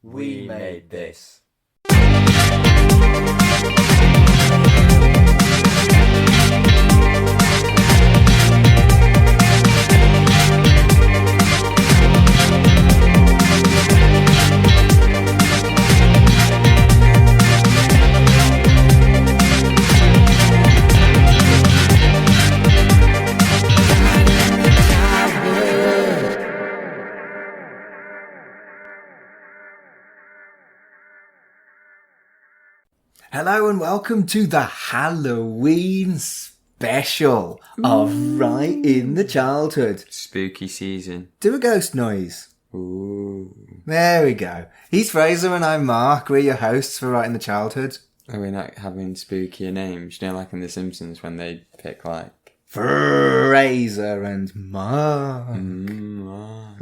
We made this. Hello and welcome to the Halloween special of Right in the Childhood. Spooky season. Do a ghost noise. Ooh. There we go. He's Fraser and I'm Mark. We're your hosts for Right in the Childhood. Are we not having spookier names? You know, like in The Simpsons when they pick like... Fraser and Mark.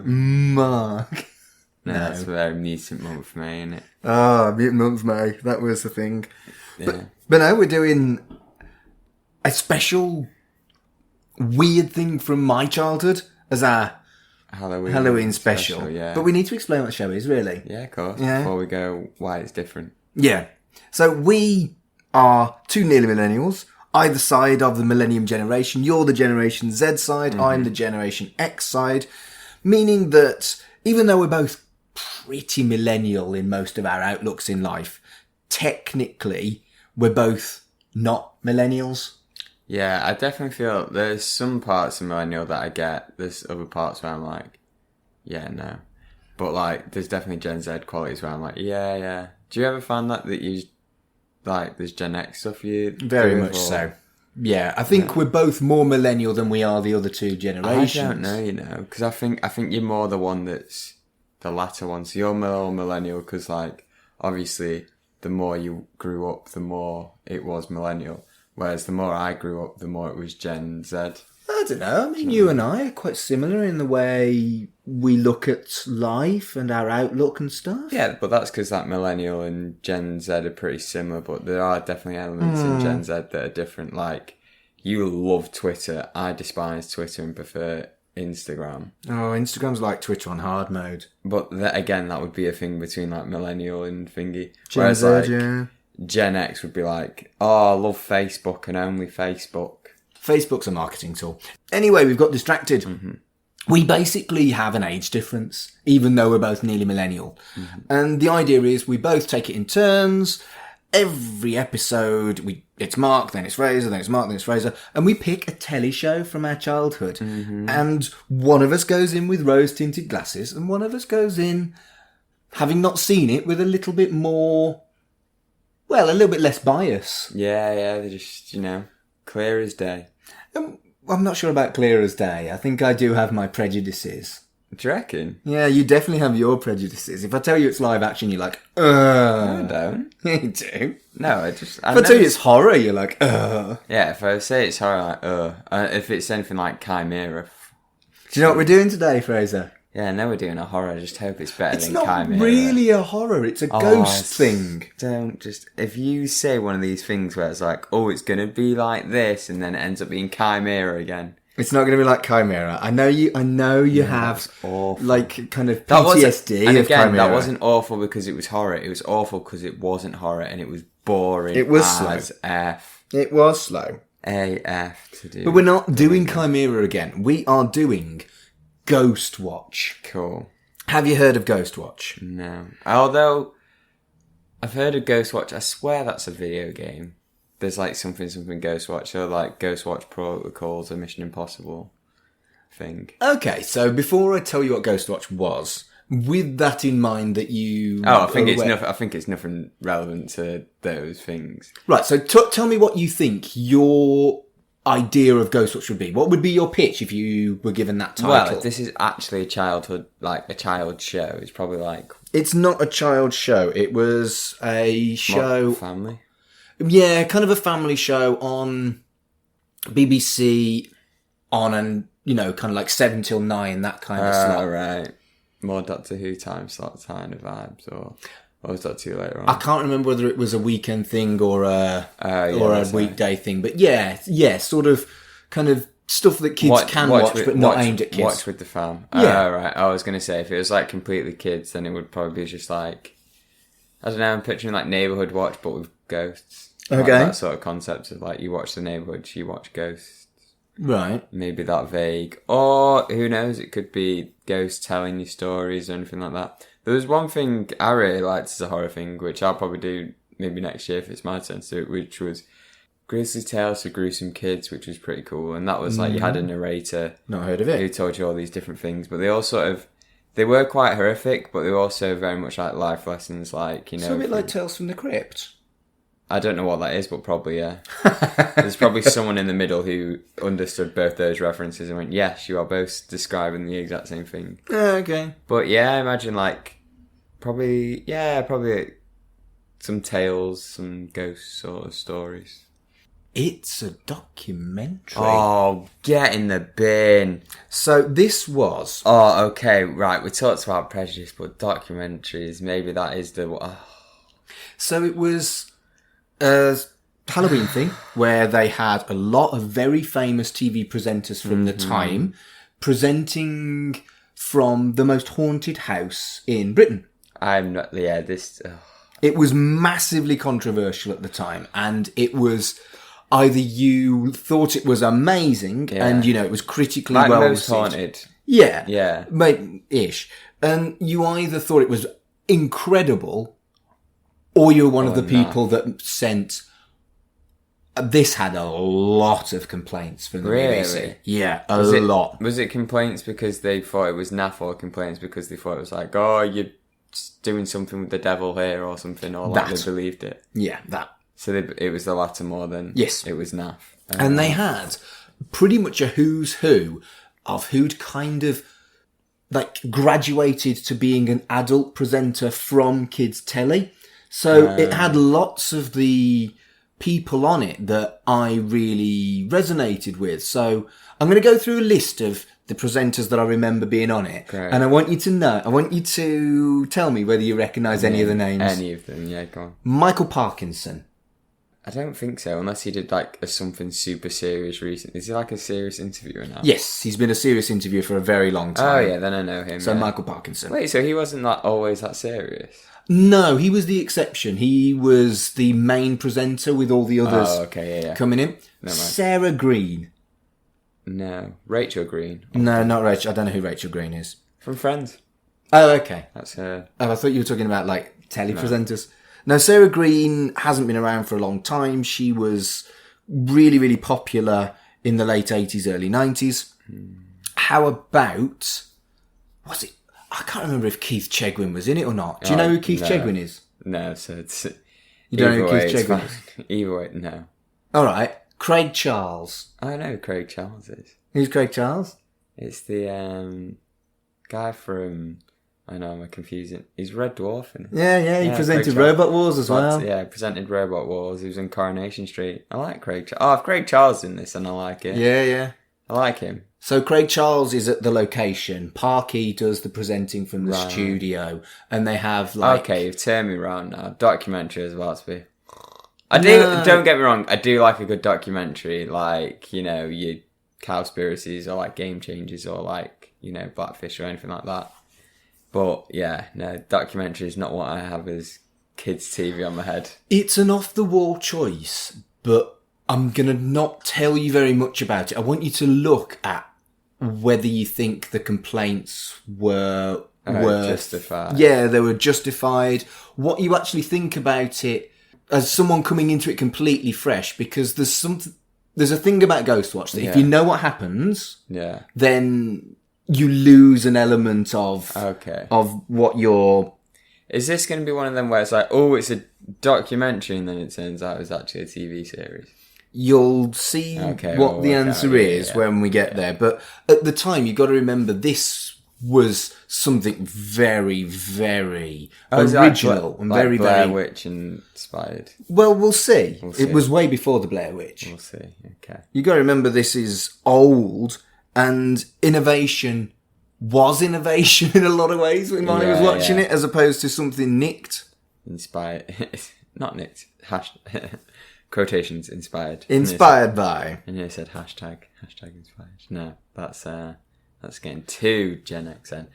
Mark. No, that's a very mutant month for me, isn't it? Mutant Month May. That was the thing. Yeah. But no, we're doing a special weird thing from my childhood as our Halloween special. Yeah. But we need to explain what the show is, really. Yeah, of course. Yeah. Before we go, why it's different. Yeah. So we are two nearly millennials, either side of the millennium generation. You're the Generation Z side, I'm the Generation X side, meaning that even though we're both pretty millennial in most of our outlooks in life, technically we're both not millennials. Yeah, I definitely feel there's some parts of millennial that I get. There's other parts where I'm like, yeah, no. But like, there's definitely Gen Z qualities where I'm like, yeah, yeah. Do you ever find that you, like, there's Gen X stuff you Very do much or... so. Yeah, I think we're both more millennial than we are the other two generations. I don't know, you know, because I think you're more the one that's the latter one. So you're more millennial because, like, obviously, the more you grew up, the more it was millennial. Whereas the more I grew up, the more it was Gen Z. I don't know. I mean, you and I are quite similar in the way we look at life and our outlook and stuff. Yeah, but that's because that millennial and Gen Z are pretty similar, but there are definitely elements in Gen Z that are different. Like, you love Twitter. I despise Twitter and prefer Instagram. Oh, Instagram's like Twitter on hard mode. But again, that would be a thing between like millennial and thingy. Gen Z, like, yeah. Gen X would be like, oh, I love Facebook and only Facebook. Facebook's a marketing tool. Anyway, we've got distracted. We basically have an age difference, even though we're both nearly millennial. And the idea is we both take it in turns. Every episode, it's Mark, then it's Fraser, then it's Mark, then it's Fraser. And we pick a telly show from our childhood. And one of us goes in with rose-tinted glasses, and one of us goes in, having not seen it, with a little bit more, well, a little bit less bias. Yeah, they're just, you know, clear as day. I'm not sure about clear as day. I think I do have my prejudices. Do you reckon? Yeah, you definitely have your prejudices. If I tell you it's live action, you're like, ugh. No, I don't. You do. No, If I tell you it's horror, you're like, ugh. Yeah, if I say it's horror, like, if it's anything like Chimera. Do you know what we're doing today, Fraser? Yeah, I know we're doing a horror. I just hope it's better It's than not Chimera. really a horror. It's a ghost thing. Don't just... If you say one of these things where it's like, oh, it's going to be like this, and then it ends up being Chimera again. It's not going to be like Chimera. I know you have, awful. like, kind of That PTSD and of again, Chimera. that wasn't awful because it was horror. It was awful because it wasn't horror, and it was boring. It was as slow. F. It was slow. AF to do. But we're not doing Chimera again. We are doing Ghostwatch. Cool. Have you heard of Ghostwatch? No. Although, I've heard of Ghostwatch. I swear that's a video game. There's like something Ghostwatch. Or like Ghostwatch Protocols, a Mission Impossible thing. Okay, so before I tell you what Ghostwatch was, with that in mind that you... I think it's nothing relevant to those things. Right, so tell me what you think your idea of Ghostwatch would be. What would be your pitch if you were given that title? Well, if this is actually a child show, it's probably like... It's not a child show. It was a show... Family? Yeah, kind of a family show on BBC kind of like 7 till 9, that kind of slot. Right. More Doctor Who time slot kind of vibes, or was Doctor Who later on? I can't remember whether it was a weekend thing or a weekday thing, but yeah, sort of kind of stuff that kids can watch but not aimed at kids. Watch with the fam. Yeah. Right. I was going to say, if it was like completely kids, then it would probably be just like, I don't know, I'm picturing like Neighbourhood Watch, but with ghosts. Okay. Like that sort of concept of like, you watch the Neighbourhood, you watch ghosts. Right. Maybe that vague. Or, who knows, it could be ghosts telling you stories or anything like that. There was one thing I really liked as a horror thing, which I'll probably do maybe next year if it's my turn to do it, which was Grizzly Tales for Gruesome Kids, which was pretty cool. And that was like, you had a narrator. Not heard of it. Who told you all these different things. But they all sort of, they were quite horrific, but they were also very much like life lessons, like, you know. So a bit like Tales from the Crypt. I don't know what that is, but probably, yeah. There's probably someone in the middle who understood both those references and went, yes, you are both describing the exact same thing. Okay. But yeah, I imagine like, probably some tales, some ghost sort of stories. It's a documentary. Oh, get in the bin. So this was... Oh, okay, right. We talked about prejudice, but documentaries, maybe that is the... Oh. So it was a Halloween thing where they had a lot of very famous TV presenters from the time presenting from the most haunted house in Britain. I'm not... Yeah, this... Oh. It was massively controversial at the time, and it was... Either you thought it was amazing and, you know, it was critically like well Most received. Haunted. Yeah. Yeah. Ish. And you either thought it was incredible or you were one of the people that sent... This had a lot of complaints from the BBC. Yeah, a lot. Was it complaints because they thought it was naff, or complaints because they thought it was like, oh, you're doing something with the devil here or something, or like they believed it? Yeah, that. So it was the latter more than it was naff. And they had pretty much a who's who of who'd kind of like graduated to being an adult presenter from kids telly. So it had lots of the people on it that I really resonated with. So I'm going to go through a list of the presenters that I remember being on it. Great. And I want you to tell me whether you recognise any of the names. Any of them, yeah, go on. Michael Parkinson. I don't think so, unless he did like something super serious recently. Is he like a serious interviewer now? Yes, he's been a serious interviewer for a very long time. Oh yeah, then I know him. So Michael Parkinson. Wait, so he wasn't always that serious? No, he was the exception. He was the main presenter with all the others coming in. No, Sarah Green. No. Rachel Green. No, not Rachel. I don't know who Rachel Green is. From Friends. Oh, okay. That's her. Oh, I thought you were talking about like telepresenters. No, Sarah Green hasn't been around for a long time. She was really, really popular in the late 80s, early 90s. How about... Was it... I can't remember if Keith Chegwin was in it or not. Do you know who Keith Chegwin is? No, so it's... You don't know who Keith Chegwin is? Either way, no. All right. Craig Charles. I know who Craig Charles is. Who's Craig Charles? It's the guy from... I know, I'm confusing. He's Red Dwarf, isn't he? Yeah, he presented Robot Wars as well. Yeah, presented Robot Wars. He was in Coronation Street. I like Craig Charles. Oh, if Craig Charles is in this, then I like it. Yeah. I like him. So Craig Charles is at the location. Parky does the presenting from the studio. And they have like... Okay, you've turned me around now. Documentary is about to be... Don't get me wrong, I do like a good documentary, like, you know, your Cowspiracies or like Game Changers or like, you know, Blackfish or anything like that. But yeah, no, documentary is not what I have as kids' TV on my head. It's an off-the-wall choice, but I'm going to not tell you very much about it. I want you to look at whether you think the complaints were justified. Yeah, they were justified. What you actually think about it as someone coming into it completely fresh, because there's a thing about Ghostwatch that if you know what happens, then you lose an element of what you're... Is this going to be one of them where it's like, oh, it's a documentary, and then it turns out it's actually a TV series? You'll see what the answer is when we get there. But at the time, you've got to remember this was something very, very original and very, Blair very... Witch inspired. Well, we'll see. It was way before the Blair Witch. We'll see. Okay. You've got to remember this is old, and innovation was innovation in a lot of ways when I was watching it, as opposed to something nicked. Inspired. Not nicked. quotations inspired. Inspired by. And you said hashtag inspired. No, that's getting too Gen X then.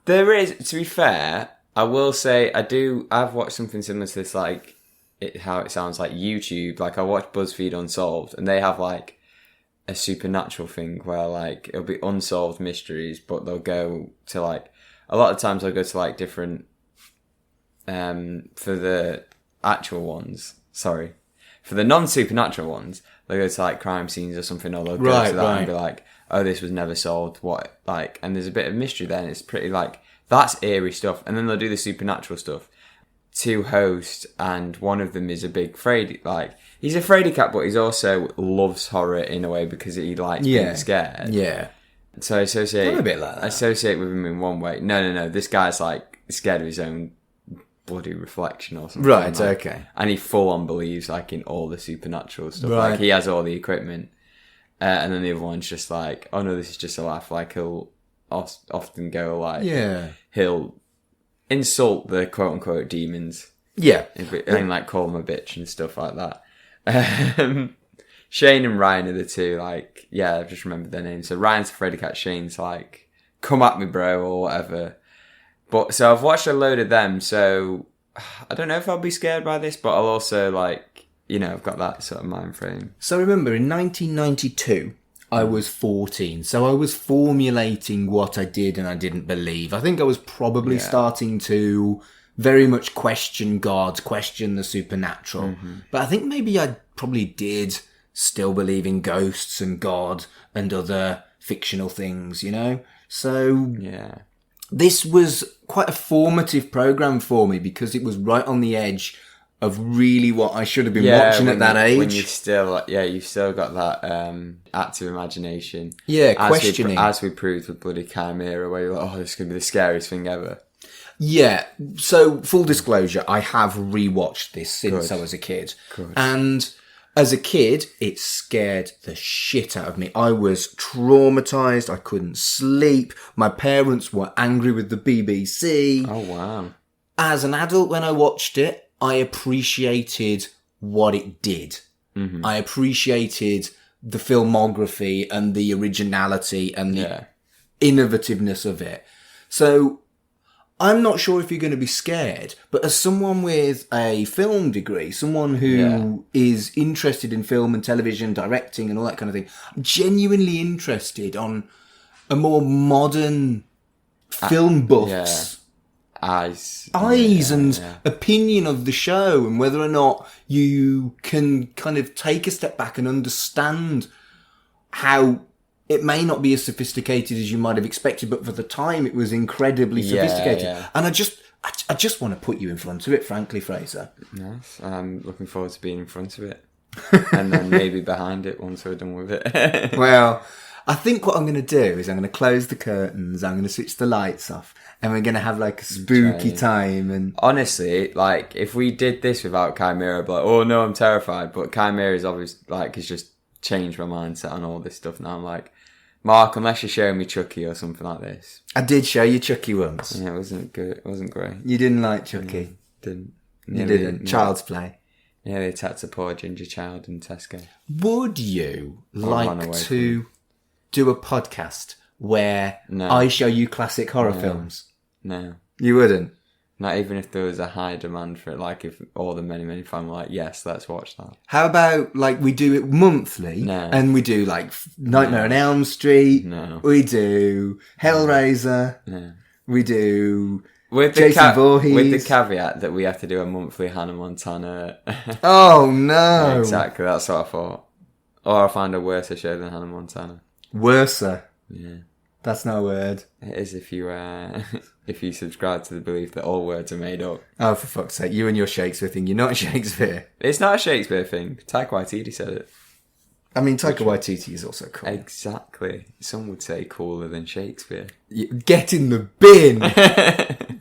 There is, to be fair, I will say I've watched something similar to this, like how it sounds like YouTube. Like I watched BuzzFeed Unsolved, and they have like a supernatural thing where like it'll be unsolved mysteries, but they'll go to like a lot of times they'll go to like different for the actual ones. Sorry, for the non-supernatural ones, they'll go to like crime scenes or something, or they'll go to that and be like, oh, this was never solved. What like, and there's a bit of mystery there, and it's pretty like that's eerie stuff. And then they'll do the supernatural stuff. Two hosts, and one of them is a big he's a fraidy cat, but he's also loves horror in a way because he likes being scared. Yeah. So I associate I'm a bit like that. Associate with him in one way. No. This guy's like scared of his own bloody reflection or something. Right. Like, okay. And he full on believes like in all the supernatural stuff. Right. Like he has all the equipment, and then the other one's just like, oh no, this is just a laugh. Like he'll often go like, he'll insult the quote unquote demons. Yeah. And like call them a bitch and stuff like that. Shane and Ryan are the two, like, yeah, I've just remembered their names. So Ryan's a fraidy cat, Shane's like, come at me, bro, or whatever. But so I've watched a load of them, so I don't know if I'll be scared by this, but I'll also like, I've got that sort of mind frame. So remember, in 1992, I was 14, so I was formulating what I did and I didn't believe. I think I was probably starting to very much question God, question the supernatural. Mm-hmm. But I think maybe I probably did still believe in ghosts and God and other fictional things, So this was quite a formative program for me because it was right on the edge of really what I should have been watching at that age. When you've still got that active imagination. Yeah, questioning. As we proved with bloody Chimera, where you're like, oh, this is going to be the scariest thing ever. Yeah, so full disclosure, I have rewatched this since I was a kid. Good. And as a kid, it scared the shit out of me. I was traumatised, I couldn't sleep, my parents were angry with the BBC. Oh, wow. As an adult, when I watched it, I appreciated what it did. Mm-hmm. I appreciated the filmography and the originality and the innovativeness of it. So I'm not sure if you're going to be scared, but as someone with a film degree, someone who is interested in film and television, directing and all that kind of thing, I'm genuinely interested on a more modern film buff's eyes and opinion of the show, and whether or not you can kind of take a step back and understand how it may not be as sophisticated as you might have expected, but for the time it was incredibly sophisticated. Yeah. And I just want to put you in front of it, frankly, Fraser. Yes, I'm looking forward to being in front of it. And then maybe behind it once we're done with it. Well, I think what I'm going to do is I'm going to close the curtains, I'm going to switch the lights off, and we're going to have like a spooky time. And honestly, like if we did this without Chimera, I'd be like, oh no, I'm terrified. But Chimera is obviously like, it's just changed my mindset on all this stuff. Now I'm like, Mark, unless you're showing me Chucky or something like this. I did show you Chucky once. Yeah, it wasn't good. It wasn't great. You didn't like Chucky? Didn't. You didn't? Child's Play. Yeah, they attacked a poor ginger child in Tesco. Would you like to do a podcast where I show you classic horror films? No. You wouldn't? Not even if there was a high demand for it, like if all the many fans were like, yes, let's watch that. How about like we do it monthly and we do like Nightmare on Elm Street, we do Hellraiser, we do Jason Voorhees. With the caveat that we have to do a monthly Hannah Montana. Oh no. Exactly, that's what I thought. Or I'll find a worse show than Hannah Montana. Worser? Yeah. That's not a word. It is if you subscribe to the belief that all words are made up. Oh, for fuck's sake. You and your Shakespeare thing. You're not Shakespeare. It's not a Shakespeare thing. Taika Waititi said it. I mean, Taika Waititi is also cool. Exactly. Some would say cooler than Shakespeare. Get in the bin.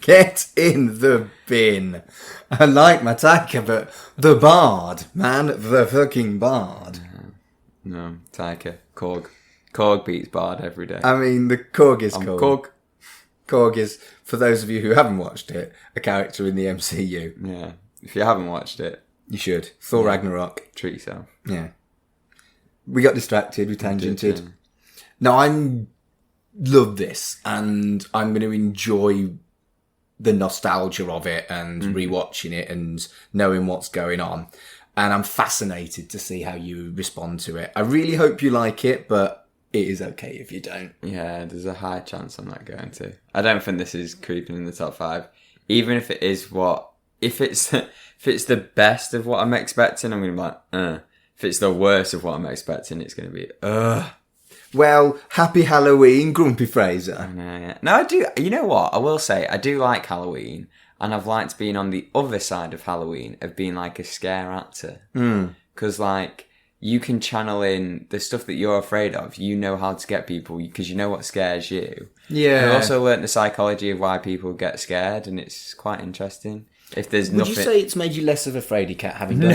Get in the bin. I like my Taika, but the Bard, man. The fucking Bard. No, Taika. Korg beats Bard every day. I mean, the Korg is cool. Korg. Korg is, for those of you who haven't watched it, a character in the MCU. Yeah. If you haven't watched it, You should. Thor Ragnarok. Treat yourself. Yeah. We got distracted. We tangented. No, love this, and I'm going to enjoy the nostalgia of it and rewatching it and knowing what's going on. And I'm fascinated to see how you respond to it. I really hope you like it, but it is okay if you don't. Yeah, there's a high chance I'm not going to. I don't think this is creeping in the top 5. Even if it is if it's the best of what I'm expecting, I'm going to be like, If it's the worst of what I'm expecting, it's going to be, Well, happy Halloween, Grumpy Fraser. Yeah. No, I do. You know what? I will say, I do like Halloween. And I've liked being on the other side of Halloween, of being like a scare actor. Because, like, you can channel in the stuff that you're afraid of. You know how to get people, because you know what scares you. Yeah. I've also learnt the psychology of why people get scared, and it's quite interesting. If there's Would nothing... you say it's made you less of a fraidy cat having done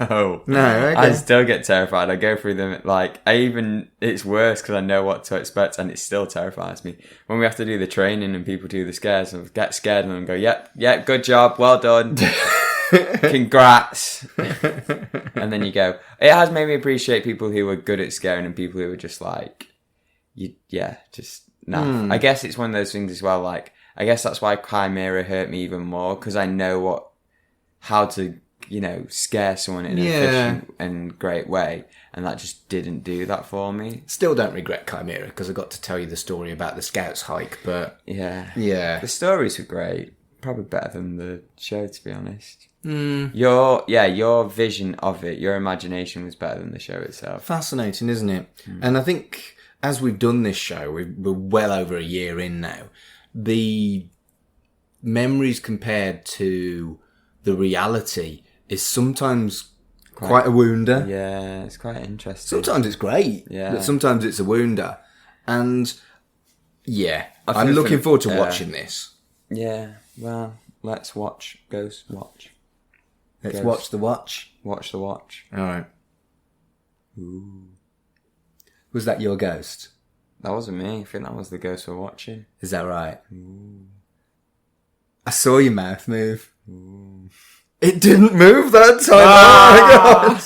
No. No, okay. I still get terrified. I go through them, like, it's worse because I know what to expect, and it still terrifies me. When we have to do the training and people do the scares, I get scared and go, yep, good job, well done. Congrats. And then you go, it has made me appreciate people who are good at scaring and people who are just like, I guess it's one of those things as well, like, I guess that's why Chimera hurt me even more, because I know how to, scare someone in an efficient and great way, and that just didn't do that for me. Still don't regret Chimera, because I got to tell you the story about the Scouts hike, but... Yeah. The stories were great. Probably better than the show, to be honest. Your vision of it, your imagination was better than the show itself. Fascinating, isn't it? And I think, as we've done this show, we're well over a year in now, the memories compared to the reality is sometimes quite a wounder. Yeah, it's quite interesting. Sometimes it's great, but sometimes it's a wounder. And I'm looking forward to watching this. Yeah, well, let's watch Ghostwatch. Let's watch the watch. Watch the watch. All right. Ooh. Was that your ghost? That wasn't me. I think that was the ghost we're watching. Is that right? Ooh. I saw your mouth move. Ooh. It didn't move that time. Oh my god!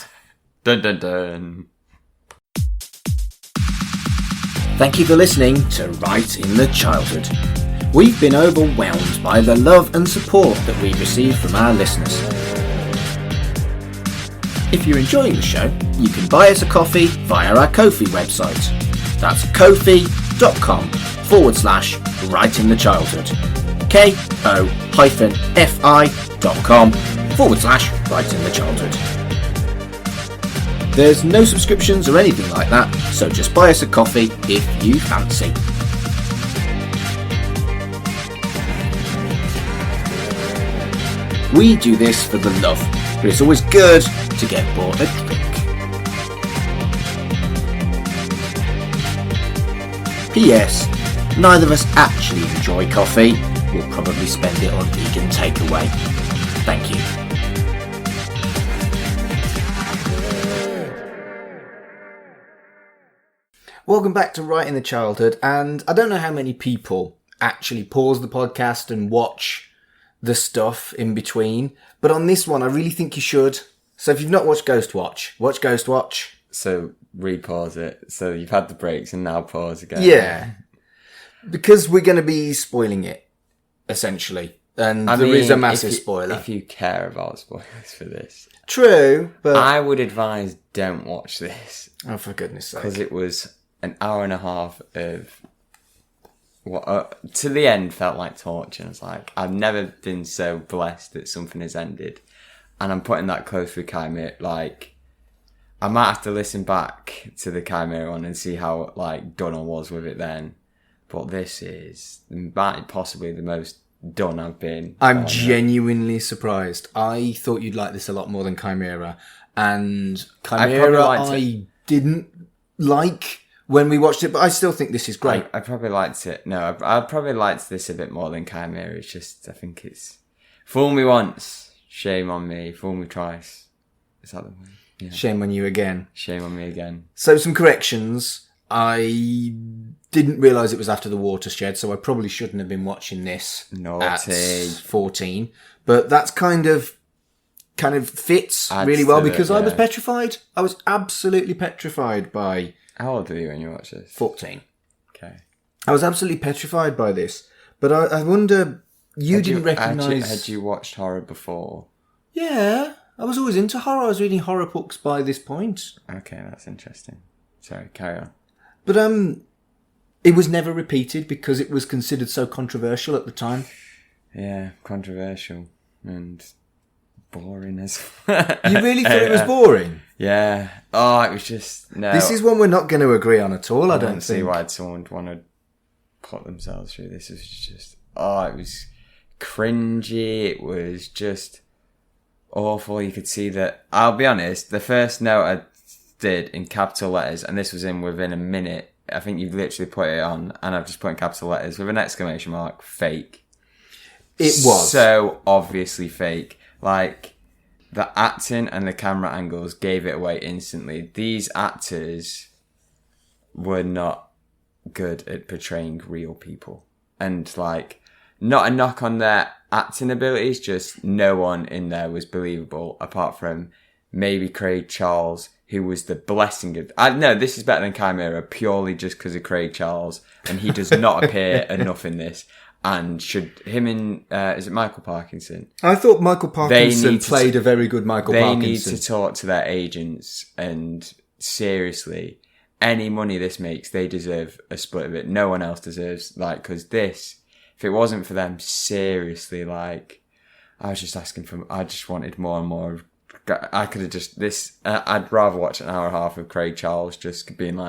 Dun dun dun. Thank you for listening to Right in the Childhood. We've been overwhelmed by the love and support that we've received from our listeners. If you're enjoying the show, you can buy us a coffee via our Ko-fi website. That's kofi.com/Right in the Childhood. ko-fi.com/Right in the Childhood. There's no subscriptions or anything like that, so just buy us a coffee if you fancy. We do this for the love, but it's always good to get bought a drink. P.S. Neither of us actually enjoy coffee. We'll probably spend it on vegan takeaway. Thank you. Welcome back to Right in the Childhood, and I don't know how many people actually pause the podcast and watch the stuff in between, but on this one I really think you should. So if you've not watched Ghostwatch, watch Ghostwatch. So re-pause it. So you've had the breaks and now pause again. Yeah. Because we're going to be spoiling it, essentially. And there is a massive spoiler. If you care about spoilers for this. True, but... I would advise don't watch this. Oh, for goodness sake. Because it was an hour and a half of... what to the end felt like torture. And it's like, I've never been so blessed that something has ended. And I'm putting that close with Chimera. Like, I might have to listen back to the Chimera one and see how, like, done I was with it then. But this is possibly the most done I've been. I'm genuinely surprised. I thought you'd like this a lot more than Chimera. And Chimera I didn't like when we watched it, but I still think this is great. I probably liked it. No, I probably liked this a bit more than Chimera. It's just, I think it's... Fool me once. Shame on me. Fool me twice. Is that the one? Yeah. Shame on you again. Shame on me again. So some corrections. I didn't realise it was after the watershed, so I probably shouldn't have been watching this Naughty. at 14. But that's kind of kind of fits Adds really well to because it, I was yeah. petrified. I was absolutely petrified by How old were you when you watched this? 14. Okay. I was absolutely petrified by this. But I wonder, you didn't recognise... Had you watched horror before? Yeah, I was always into horror. I was reading horror books by this point. Okay, that's interesting. Sorry, carry on. But it was never repeated because it was considered so controversial at the time. Yeah, controversial and boring as You really thought it was boring? Yeah. Oh, it was just... No. This is one we're not going to agree on at all, I don't see think. why someone would want to put themselves through this. It was just... Oh, it was cringy. It was just awful. You could see that... I'll be honest, the first note I did in capital letters, and this was within a minute, I think you've literally put it on, and I've just put in capital letters with an exclamation mark, fake. It was. So obviously fake. Like, the acting and the camera angles gave it away instantly. These actors were not good at portraying real people. And, like, not a knock on their acting abilities, just no one in there was believable, apart from maybe Craig Charles, who was the blessing of... No, this is better than Chimera, purely just because of Craig Charles, and he does not appear enough in this. And is it Michael Parkinson? I thought Michael Parkinson played a very good Michael Parkinson. They need to talk to their agents, and seriously, any money this makes, they deserve a split of it. No one else deserves, because this, if it wasn't for them, seriously, I was just I just wanted more and more. I could have I'd rather watch an hour and a half of Craig Charles just being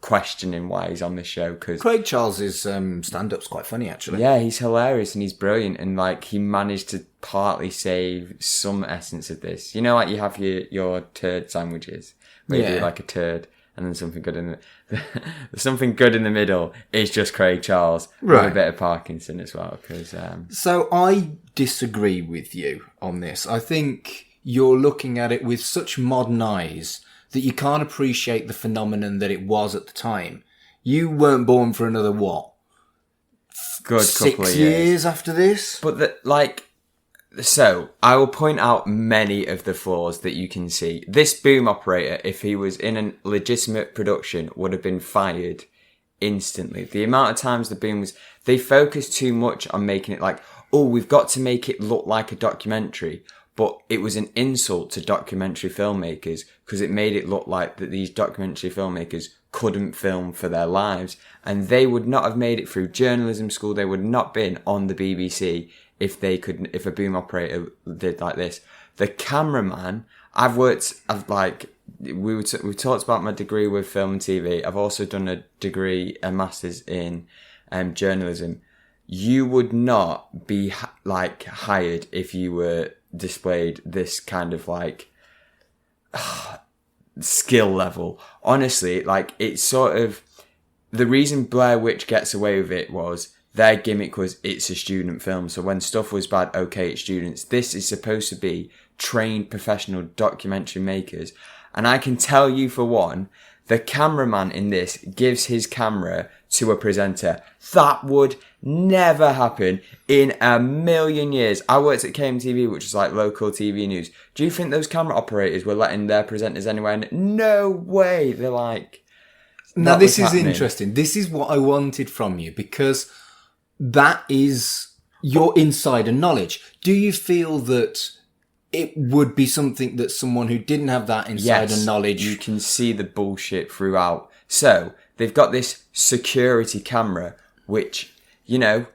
questioning why he's on this show. Cause Craig Charles's stand-up's quite funny, actually. Yeah, he's hilarious and he's brilliant, and he managed to partly save some essence of this. You know, you have your turd sandwiches where you do a turd and then something good in the something good in the middle is just Craig Charles with a bit of Parkinson as well. Because so I disagree with you on this. I think you're looking at it with such modern eyes that you can't appreciate the phenomenon that it was at the time. You weren't born for another, good 6 years after this? But so I will point out many of the flaws that you can see. This boom operator, if he was in a legitimate production, would have been fired instantly. The amount of times the boom was... They focused too much on making it we've got to make it look like a documentary. But it was an insult to documentary filmmakers because it made it look like that these documentary filmmakers couldn't film for their lives. And they would not have made it through journalism school. They would not have been on the BBC if a boom operator did like this. The cameraman, we've talked about my degree with film and TV. I've also done a master's in journalism. You would not be hired if you were displayed this kind of skill level. Honestly, it's sort of the reason Blair Witch gets away with it was their gimmick was it's a student film. So when stuff was bad, okay, it's students. This is supposed to be trained professional documentary makers. And I can tell you for one, the cameraman in this gives his camera to a presenter. That would never happen in a million years. I worked at KMTV, which is local TV news. Do you think those camera operators were letting their presenters anywhere? No way. They're now this is interesting. This is what I wanted from you because that is your insider knowledge. Do you feel that it would be something that someone who didn't have that insider knowledge... You can see the bullshit throughout. So, they've got this security camera, which,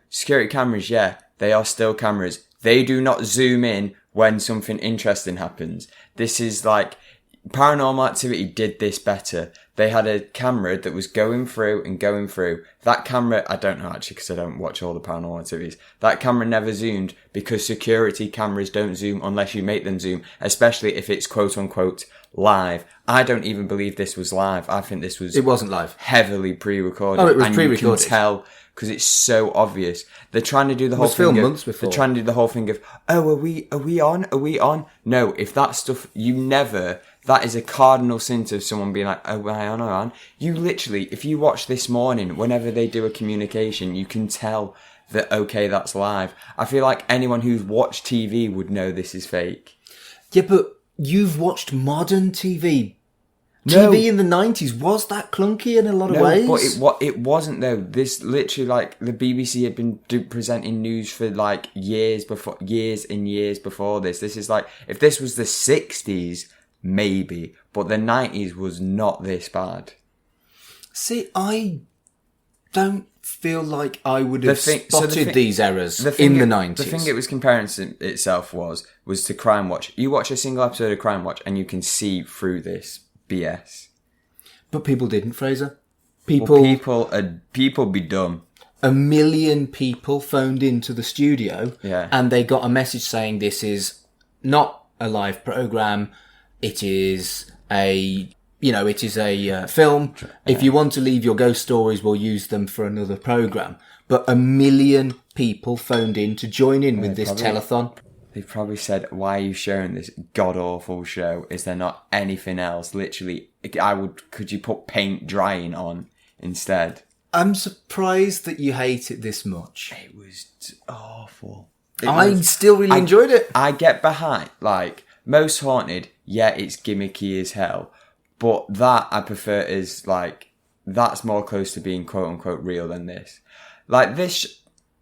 security cameras, they are still cameras. They do not zoom in when something interesting happens. This is Paranormal Activity did this better. They had a camera that was going through and going through. That camera, I don't know actually because I don't watch all the Paranormal Activities. That camera never zoomed because security cameras don't zoom unless you make them zoom, especially if it's quote unquote live. I don't even believe this was live. I think this was... It wasn't live. Heavily pre-recorded. Oh, it was pre-recorded. You can tell because it's so obvious. They're trying to do the whole thing. Filmed months before. They're trying to do the whole thing of, are we on? Are we on? No, if that stuff, that is a cardinal sin of someone being like, oh, am I on? You literally, if you watch This Morning, whenever they do a communication, you can tell that, okay, that's live. I feel like anyone who's watched TV would know this is fake. Yeah, but you've watched modern TV. No. TV in the 90s, was that clunky in a lot of ways? But it wasn't though. This literally, like, the BBC had been presenting news for like years and years before this. This is like, if this was the 60s, maybe, but the 90s was not this bad. See, I don't feel like I would have spotted these errors in the 90s. The thing it was comparing itself was to Crime Watch. You watch a single episode of Crime Watch and you can see through this BS. But people didn't, Fraser. People be dumb. 1 million people phoned into the studio, and they got a message saying this is not a live program. It is a film. If you want to leave your ghost stories, we'll use them for another program. But 1 million people phoned in to join in with this telethon. They probably said, why are you showing this god-awful show? Is there not anything else? Literally, could you put paint drying on instead? I'm surprised that you hate it this much. It was awful. I still really enjoyed it. I get behind, like, Most Haunted, yeah, it's gimmicky as hell. But that I prefer is, like, that's more close to being quote-unquote real than this. Like, this...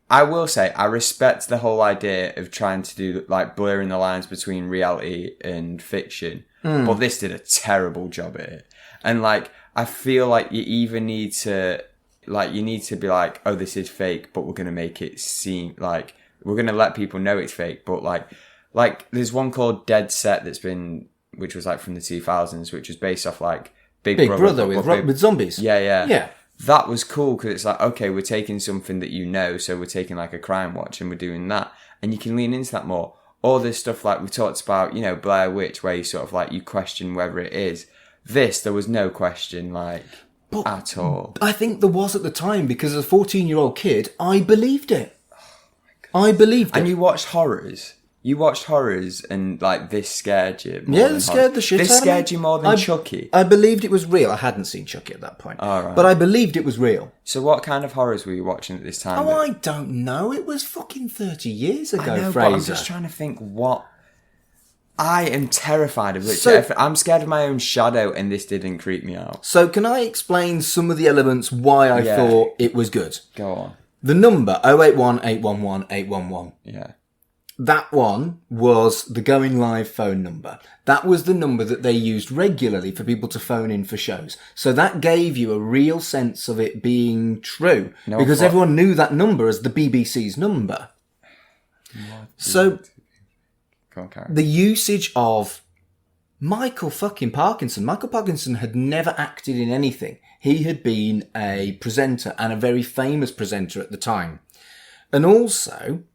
I will say, I respect the whole idea of trying to do, like, blurring the lines between reality and fiction. But this did a terrible job at it. And, like, I feel like you even need to, like, you need to be like, oh, this is fake, but we're going to make it seem like, we're going to let people know it's fake. But, like, there's one called Dead Set which was, like, from the 2000s, which was based off, like, Big Brother with zombies. Yeah. That was cool because it's like, okay, we're taking something that you know, so we're taking like a Crime Watch and we're doing that. And you can lean into that more. Or there's stuff like we talked about, you know, Blair Witch, where you sort of like, you question whether it is. There was no question, like, at all. I think there was at the time because as a 14-year-old kid, I believed it. I believed it. And you watched horrors. You watched horrors and, like, this scared you. It scared the shit out of me. This scared you more than Chucky. I believed it was real. I hadn't seen Chucky at that point. Oh, right. But I believed it was real. So what kind of horrors were you watching at this time? Oh, I don't know. It was fucking 30 years ago, I know, Fraser. But I'm just trying to think what... I am terrified of it. I'm scared of my own shadow, and this didn't creep me out. So can I explain some of the elements why I thought it was good? Go on. The number 081 811 811. Yeah. That one was the going live phone number. That was the number that they used regularly for people to phone in for shows. So that gave you a real sense of it being true. Because everyone knew that number as the BBC's number. So the usage of Michael fucking Parkinson. Michael Parkinson had never acted in anything. He had been a presenter and a very famous presenter at the time. And also...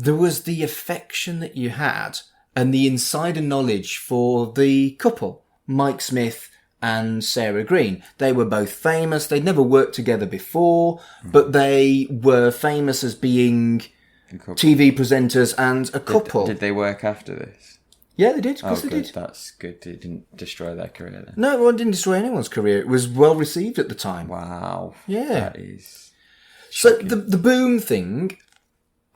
there was the affection that you had and the insider knowledge for the couple, Mike Smith and Sarah Green. They were both famous. They'd never worked together before, but they were famous as being TV presenters and a couple. Did they work after this? Yeah, they did. Of course they did. That's good. It didn't destroy their career then. No, well, it didn't destroy anyone's career. It was well received at the time. Wow. Yeah. That is shocking. So the boom thing...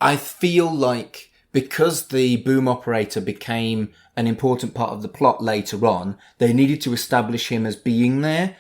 I feel like because the boom operator became an important part of the plot later on, they needed to establish him as being there.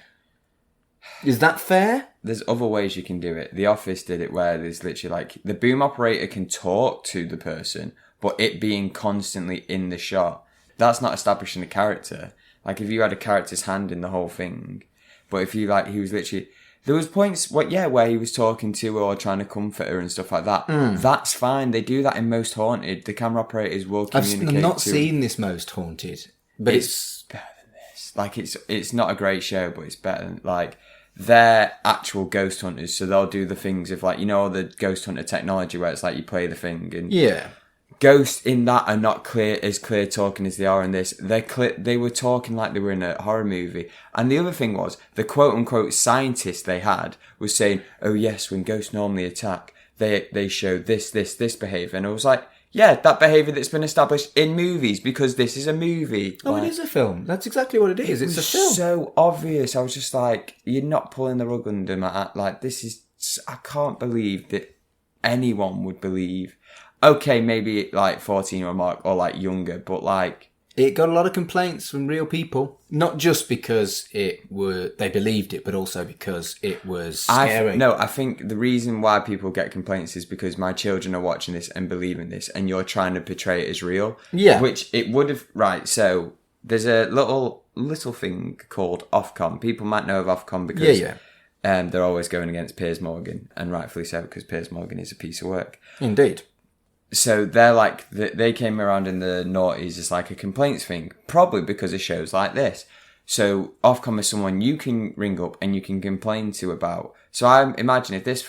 Is that fair? There's other ways you can do it. The Office did it where there's literally like the boom operator can talk to the person, but it being constantly in the shot, that's not establishing a character. Like if you had a character's hand in the whole thing, but if you like, he was literally... There was points, where he was talking to her or trying to comfort her and stuff like that. That's fine. They do that in Most Haunted. The camera operators will communicate. I've not seen this Most Haunted, but it's better than this. Like it's not a great show, but it's better than like they're actual ghost hunters. So they'll do the things of like the ghost hunter technology where it's like you play the thing and Ghosts in that are not clear talking as they are in this. They were talking like they were in a horror movie. And the other thing was, the quote-unquote scientist they had was saying, oh yes, when ghosts normally attack, they show this behaviour. And I was like, yeah, that behaviour that's been established in movies because this is a movie. Oh, it is a film. That's exactly what it is. It's a film. So obvious. I was just like, you're not pulling the rug under my... Like, this is... I can't believe that anyone would believe... Okay, maybe like 14 or more, or like younger, but like It got a lot of complaints from real people, not just because they believed it, but also because it was scary. I think the reason why people get complaints is because my children are watching this and believing this, and you're trying to portray it as real. Yeah. Which it would have... Right, so there's a little thing called Ofcom. People might know of Ofcom because they're always going against Piers Morgan, and rightfully so, because Piers Morgan is a piece of work. Indeed. So they're like, they came around in the noughties as like a complaints thing, probably because of shows like this. So Ofcom is someone you can ring up and you can complain to about. So I imagine if this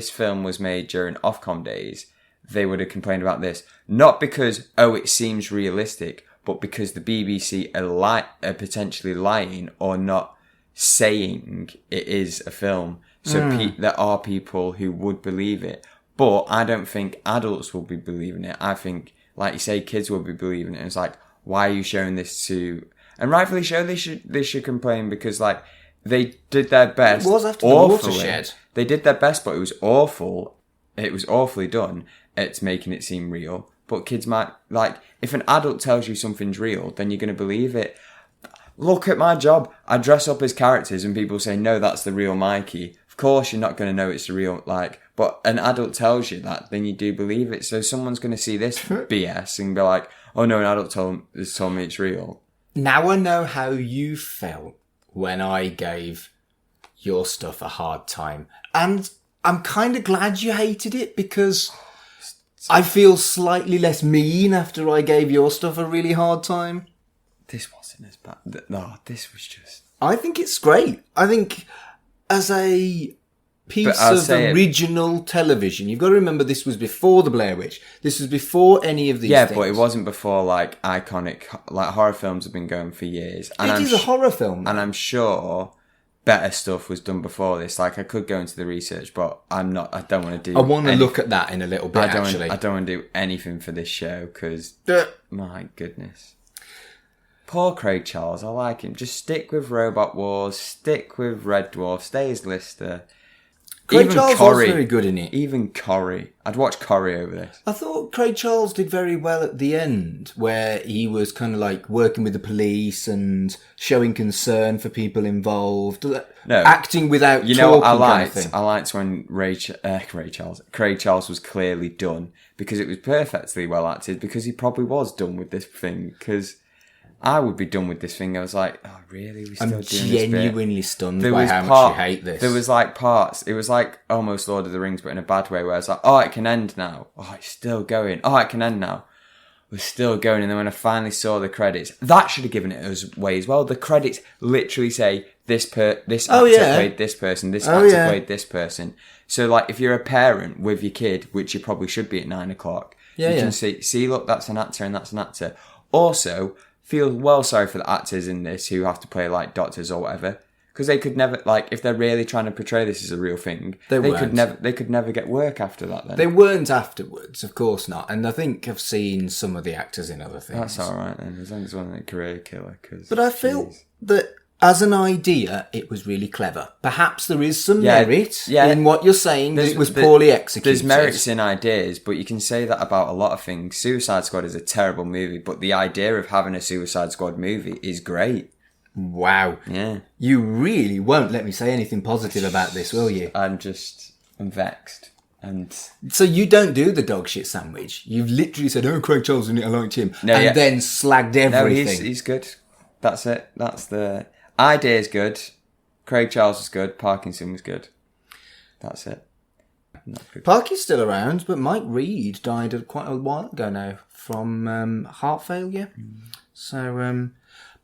film was made during Ofcom days, they would have complained about this. Not because, it seems realistic, but because the BBC are potentially lying or not saying it is a film. So there are people who would believe it. But I don't think adults will be believing it. I think, like you say, kids will be believing it. And it's like, why are you showing this to... And rightfully so, they should complain because, like, they did their best. It was after the watershed. They did their best, but it was awful. It was awfully done. It's making it seem real. But kids might... Like, if an adult tells you something's real, then you're going to believe it. Look at my job. I dress up as characters and people say, no, that's the real Mikey. Of course you're not going to know it's the real, but an adult tells you that, then you do believe it. So someone's going to see this BS and be like, oh no, an adult has told me it's real. Now I know how you felt when I gave your stuff a hard time. And I'm kind of glad you hated it because I feel slightly less mean after I gave your stuff a really hard time. This wasn't as bad. No, this was just... I think it's great. I think... As a piece of original television, you've got to remember this was before the Blair Witch. This was before any of these things. Yeah, but it wasn't before, like, iconic... Like, horror films have been going for years. And it is a horror film. And I'm sure better stuff was done before this. Like, I could go into the research, but I don't want to do... I want to look at that in a little bit, actually. I don't want to do anything for this show, because... my goodness. Poor Craig Charles, I like him. Just stick with Robot Wars, stick with Red Dwarf, stay as Lister. Craig Charles was very good in it. Even Corrie. I'd watch Corrie over this. I thought Craig Charles did very well at the end, where he was kind of like working with the police and showing concern for people involved. No, acting without talking. You know what I liked? I liked when Craig Charles was clearly done, because it was perfectly well acted, because he probably was done with this thing, because... I would be done with this thing. I was like, oh, really? We're still doing this bit? I'm genuinely stunned by how much you hate this. There was like parts. It was like almost Lord of the Rings, but in a bad way, where it's like, oh, it can end now. Oh, it's still going. Oh, it can end now. We're still going. And then when I finally saw the credits, that should have given it us away as well. The credits literally say, this actor played this person, this actor played this person. So, like, if you're a parent with your kid, which you probably should be at 9 o'clock, you can see, look, that's an actor and that's an actor. Also... feel well sorry for the actors in this who have to play like doctors or whatever, because they could never, like, if they're really trying to portray this as a real thing, they could never get work after that. Then they weren't afterwards, of course not. And I think I've seen some of the actors in other things. That's all right then, as long as it wasn't a career killer. But I feel that as an idea, it was really clever. Perhaps there is some merit in what you're saying, that it was poorly executed. There's merits in ideas, but you can say that about a lot of things. Suicide Squad is a terrible movie, but the idea of having a Suicide Squad movie is great. Wow. Yeah. You really won't let me say anything positive about this, will you? I'm vexed. And so you don't do the dog shit sandwich. You've literally said, oh, Craig Charles in it, I liked him. Then slagged everything. No, he's good. That's it. That's the... idea is good. Craig Charles was good. Parkinson was good. That's it. Parky's still around, but Mike Reed died quite a while ago now from heart failure. So,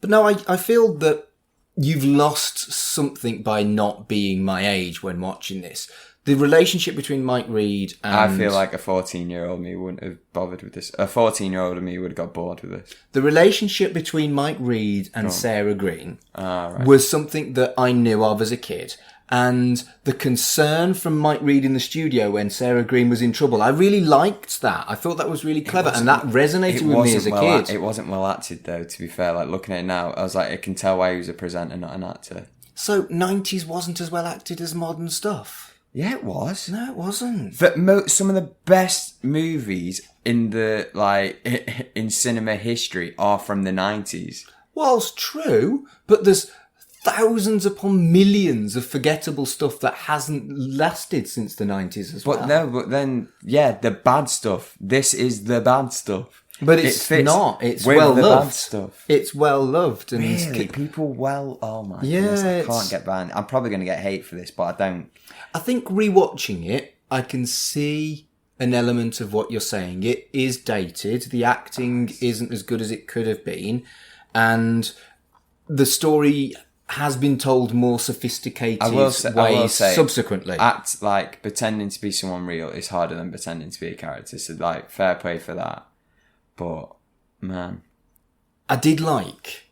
but no, I feel that you've lost something by not being my age when watching this. The relationship between Mike Reed and... I feel like a 14-year-old me wouldn't have bothered with this. A 14-year-old me would have got bored with this. The relationship between Mike Reed and Sarah Green was something that I knew of as a kid. And the concern from Mike Reed in the studio when Sarah Green was in trouble, I really liked that. I thought that was really clever, and that resonated with me as a kid. It wasn't well acted, though, to be fair. Like, looking at it now, I was like, I can tell why he was a presenter, not an actor. So, 90s wasn't as well acted as modern stuff? Yeah, it was. No, it wasn't. Some of the best movies in the like in cinema history are from the 90s. Whilst true, but there's thousands upon millions of forgettable stuff that hasn't lasted since the 90s as well. But then, the bad stuff. This is the bad stuff. But it's not. It's well loved. Stuff. It's well loved. And really? People oh my goodness, I can't get behind. I'm probably going to get hate for this, but I don't. I think rewatching it, I can see an element of what you're saying. It is dated. The acting isn't as good as it could have been. And the story has been told more sophisticated ways subsequently. Pretending to be someone real is harder than pretending to be a character. So, fair play for that. But, man. I did like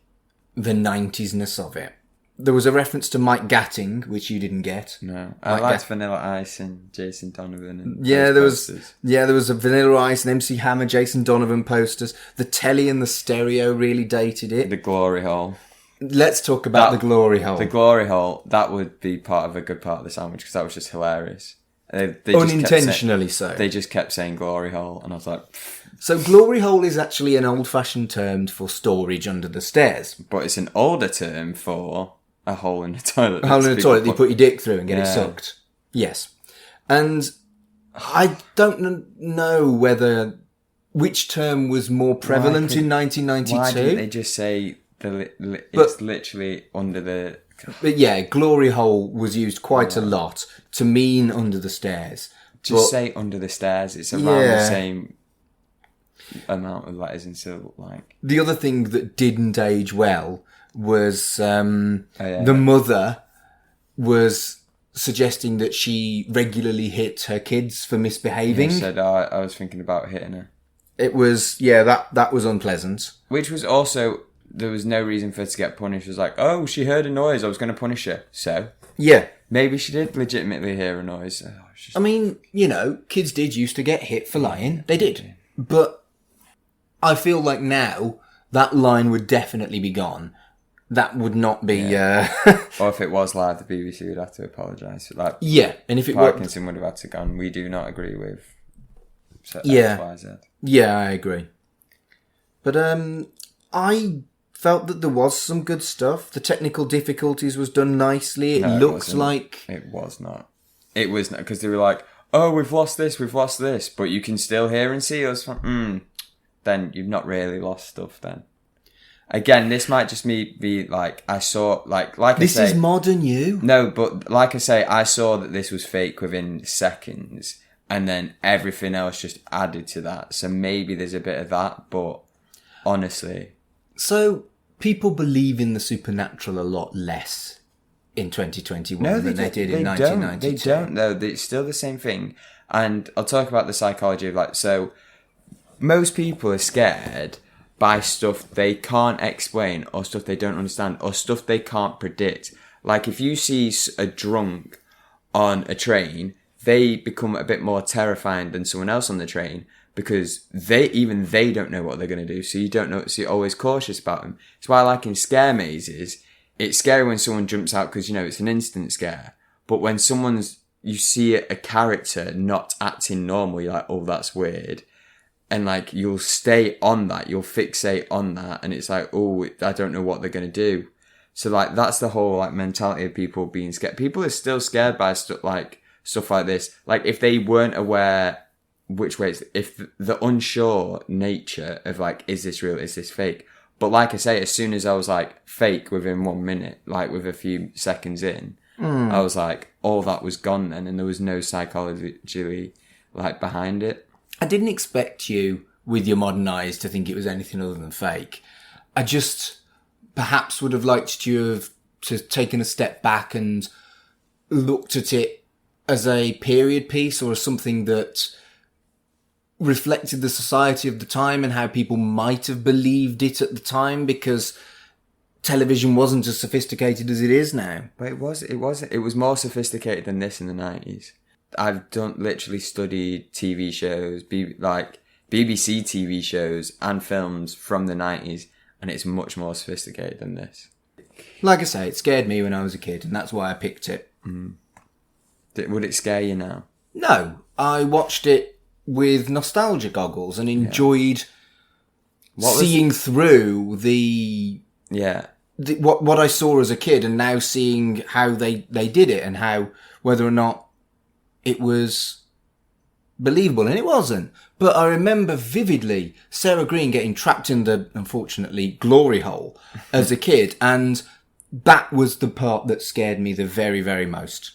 the 90s-ness of it. There was a reference to Mike Gatting, which you didn't get. No. I liked Vanilla Ice and Jason Donovan. And there was a Vanilla Ice and MC Hammer, Jason Donovan posters. The telly and the stereo really dated it. The glory hole. Let's talk about the glory hole. The glory hole, that would be a good part of the sandwich because that was just hilarious. They unintentionally so. They just kept saying glory hole and I was like... Pfft. So glory hole is actually an old-fashioned term for storage under the stairs. But it's an older term for a hole in the toilet. A hole in the toilet that you put your dick through and get it sucked. Yes. And I don't know which term was more prevalent in 1992. Why didn't they just say it's literally under the... But yeah, glory hole was used quite a lot to mean under the stairs. Just say under the stairs. It's around the same amount of letters and syllables. The other thing that didn't age well was the mother was suggesting that she regularly hit her kids for misbehaving. She said, I was thinking about hitting her. It was, that was unpleasant. Which was also... There was no reason for her to get punished. It was like, oh, she heard a noise. I was going to punish her. So? Yeah. Maybe she did legitimately hear a noise. I mean, kids did used to get hit for lying. They did. But I feel like now that line would definitely be gone. That would not be... Or if it was live, the BBC would have to apologise. And if it Parkinson would have had to gone, we do not agree with X, Y, Z. Yeah, I agree. But I felt that there was some good stuff. The technical difficulties was done nicely. It looked like... It was not. It was not, because they were like, oh, we've lost this, but you can still hear and see us. Then you've not really lost stuff then. Again, this might just be like, I saw, this is modern you. No, but like I say, I saw that this was fake within seconds, and then everything else just added to that. So maybe there's a bit of that, but honestly... So, people believe in the supernatural a lot less in 2021 than they did in 1992. They don't, though. It's still the same thing. And I'll talk about the psychology of so most people are scared by stuff they can't explain or stuff they don't understand or stuff they can't predict. Like if you see a drunk on a train, they become a bit more terrifying than someone else on the train. Because they don't know what they're going to do. So you don't know, so you're always cautious about them. It's why I like in scare mazes, it's scary when someone jumps out because, it's an instant scare. But when you see a character not acting normal, you're like, oh, that's weird. And you'll stay on that, you'll fixate on that. And it's like, oh, I don't know what they're going to do. So that's the whole mentality of people being scared. People are still scared by stuff like this. If they weren't aware... which way if the unsure nature of is this real, is this fake? But like I say, as soon as I was fake within 1 minute, with a few seconds in, I was all that was gone then, and there was no psychology behind it. I didn't expect you with your modern eyes to think it was anything other than fake. I just perhaps would have liked you to have taken a step back and looked at it as a period piece or as something that reflected the society of the time and how people might have believed it at the time, because television wasn't as sophisticated as it is now. But it was more sophisticated than this in the 90s. I've literally studied TV shows, BBC TV shows and films from the 90s, and it's much more sophisticated than this. Like I say, it scared me when I was a kid, and that's why I picked it. Would it scare you now? No, I watched it with nostalgia goggles and enjoyed What seeing through the what I saw as a kid, and now seeing how they did it and how whether or not it was believable, and it wasn't. But I remember vividly Sarah Green getting trapped in the, unfortunately, glory hole as a kid, and that was the part that scared me the very, very most.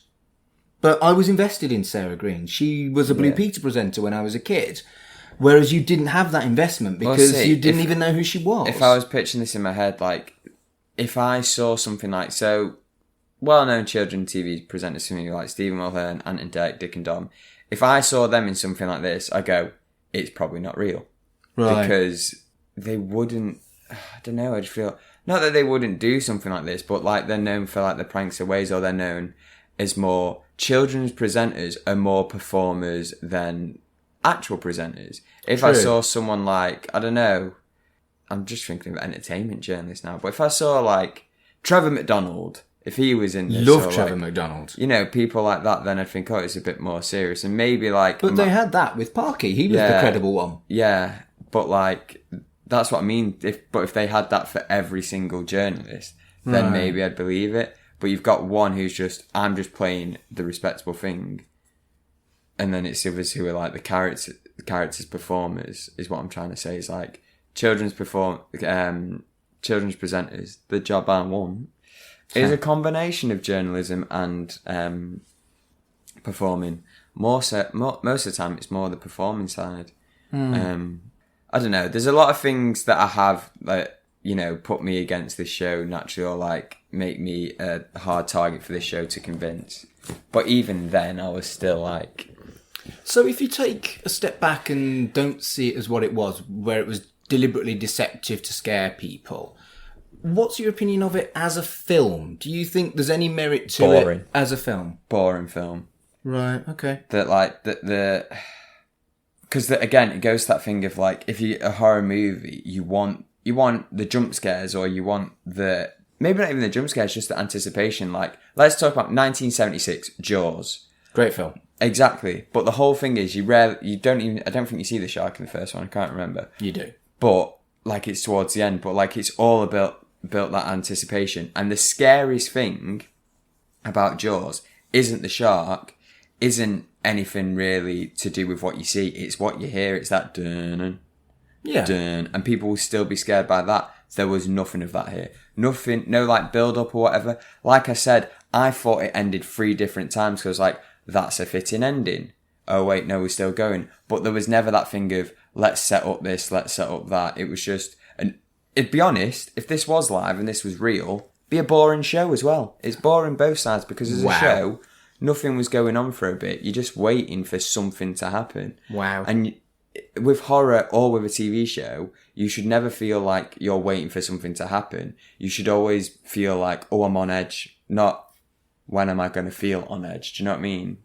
But I was invested in Sarah Green. She was a Blue Peter presenter when I was a kid, whereas you didn't have that investment because you didn't even know who she was. If I was picturing this in my head, like, if I saw something like, so, well-known children TV presenters to me, like Stephen Mulhern, Ant and Dec, Dick and Dom, if I saw them in something like this, I go, it's probably not real. Right. Because they wouldn't, I don't know, I'd feel, not that they wouldn't do something like this, but like they're known for like the prankster ways, or they're known as more, children's presenters are more performers than actual presenters. If I saw someone like, I don't know, I'm just thinking of entertainment journalists now, but if I saw like Trevor McDonald, if he was in this, love Trevor McDonald, you know, people like that, then I'd think, oh, it's a bit more serious, and maybe like. But they had that with Parky. He was the credible one. Yeah, but like that's what I mean. If they had that for every single journalist, then maybe I'd believe it. But you've got one who's just, I'm just playing the respectable thing, and then it's the others who are like the characters performers. Is what I'm trying to say. Is like children's presenters. The job I want is a combination of journalism and performing. Most of the time, it's more the performing side. I don't know. There's a lot of things that I have that, you know, put me against this show naturally, or like make me a hard target for this show to convince. But even then, I was still like. So if you take a step back and don't see it as what it was, where it was deliberately deceptive to scare people, what's your opinion of it as a film? Do you think there's any merit to it as a film? Boring film. Right, okay. That like because again, it goes to that thing of like, if you a horror movie, you want the jump scares, or you want the, maybe not even the jump scares, just the anticipation. Like, let's talk about 1976 Jaws. Great film. Exactly. But the whole thing is, I don't think you see the shark in the first one. I can't remember. You do. But like, it's towards the end. But like, it's all about built that anticipation. And the scariest thing about Jaws isn't the shark, isn't anything really to do with what you see. It's what you hear. It's that dun, dun, and people will still be scared by that. There was nothing of that here. Nothing, no like build up or whatever. Like I said, I thought it ended 3 different times because I was like, that's a fitting ending. Oh wait, no, we're still going. But there was never that thing of, let's set up this, let's set up that. It was just, and it'd be honest, if this was live and this was real, be a boring show as well. It's boring both sides, because as a show, nothing was going on for a bit. You're just waiting for something to happen. Wow. And with horror or with a TV show, you should never feel like you're waiting for something to happen. You should always feel like, oh, I'm on edge. Not, when am I going to feel on edge? Do you know what I mean?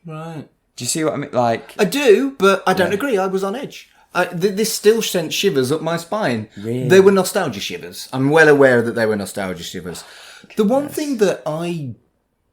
Right. Do you see what I mean? Like, I do, but I don't agree. I was on edge. This still sent shivers up my spine. Really? They were nostalgia shivers. I'm well aware that they were nostalgia shivers. The one thing that I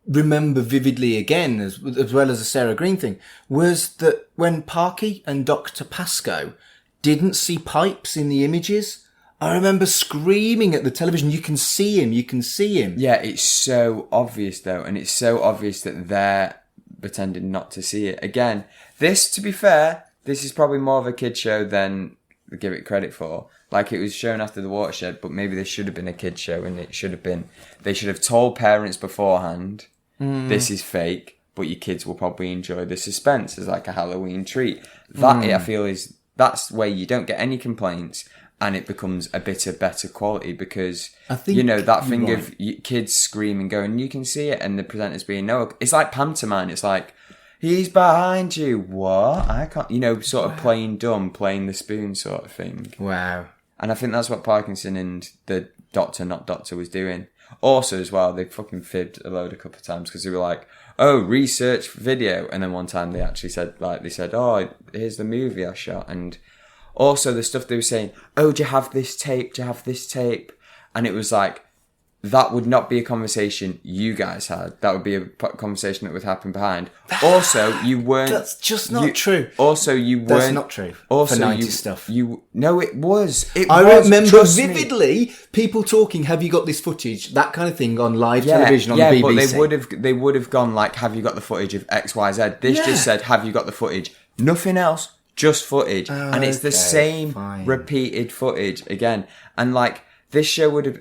remember vividly again, as well as the Sarah Green thing, was that when Parky and Dr. Pascoe didn't see pipes in the images, I remember screaming at the television, you can see him, you can see him. Yeah, it's so obvious though, and it's so obvious that they're pretending not to see it. Again, this, to be fair, this is probably more of a kid show than they give it credit for. Like, it was shown after The Watershed, but maybe this should have been a kid show, and they should have told parents beforehand, this is fake, but your kids will probably enjoy the suspense as like a Halloween treat. That, I feel, that's where you don't get any complaints, and it becomes a bit of better quality, because, I think, you know, that thing of kids screaming, going, you can see it, and the presenters being, no, it's like pantomime. It's like, he's behind you. What? I can't, you know, sort of playing dumb, playing the spoon sort of thing. Wow. And I think that's what Parkinson and the Doctor Not Doctor was doing. Also, as well, they fucking fibbed a load a couple of times, because they were like, oh, research video. And then one time they actually said, oh, here's the movie I shot. And also the stuff they were saying, oh, do you have this tape? Do you have this tape? And it was like, that would not be a conversation you guys had. That would be a conversation that would happen behind. Also, you weren't... That's just not true. Also, you weren't... That's not true. Also, for 90s stuff. No, it was. I remember vividly people talking, have you got this footage? That kind of thing on live television on the BBC. Yeah, but they would have gone like, have you got the footage of X, Y, Z? This just said, have you got the footage? Nothing else, just footage. And it's the same repeated footage again. And like, this show would have...